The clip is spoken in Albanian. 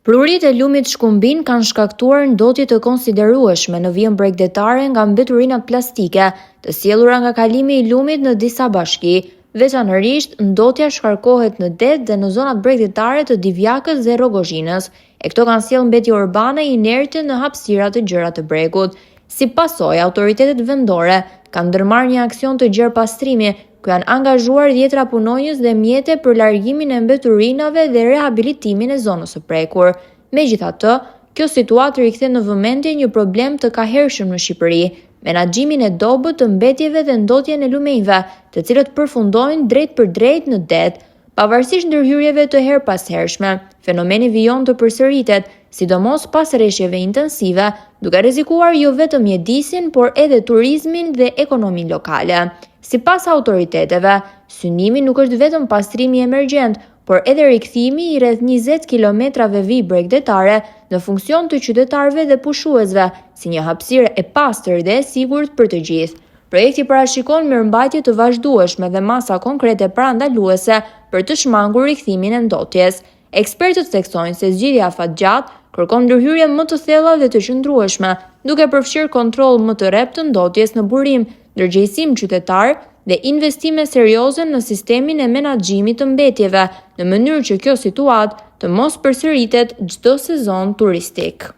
Prurit e lumit shkumbin kanë shkaktuar ndotje të konsiderueshme në vijën bregdetare nga mbeturinat plastike të sjellura nga kalimi i lumit në disa bashki. Veçanërisht, ndotja shkarkohet në det dhe në zonat bregdetare të Divjakës dhe Rogozhinës, e këto kanë sjellë mbetje urbane inerte në hapësira të gjëra të bregut. Si pasojë, autoritetet vendore kanë ndërmarrë një aksion të gjerë pastrimi, ku janë angazhuar dhjetra punonjës dhe mjete për largimin e mbeturinave dhe rehabilitimin e zonës së prekur. Megjithatë, kjo situatë rikthen në vëmendje një problem të kahershëm në Shqipëri, menaxhimin e dobët të mbetjeve dhe ndotjen e lumejve, të cilët përfundojnë drejt për drejt në det. Pavarësisht ndërhyrjeve të herpashershme, fenomeni vijon të përsëritet, sidomos pas rreshjeve intensive, duke rrezikuar jo vetëm mjedisin, por edhe turizmin dhe ekonominë lokale. Sipas autoriteteve, synimi nuk është vetëm pastrimi emergjent, por edhe rikthimi i rreth 20 kilometrave vijë bregdetare në funksion të qytetarëve dhe pushuesve, si një hapësirë e pastër dhe e sigurt për të gjithë. Projekti parashikon mirëmbajtje të vazhdueshme dhe masa konkrete parandaluese për të shmangur rikthimin e ndotjes. Ekspertët theksojnë se zgjidhja afatgjatë kërkon ndërhyrje më të thella dhe të qëndrueshme, duke përfshirë kontroll më të rreptë të ndotjes në burim, ndërgjegjësim qytetar dhe investime serioze në sistemin e menaxhimit të mbetjeve, në mënyrë që kjo situatë të mos përsëritet çdo sezon turistik.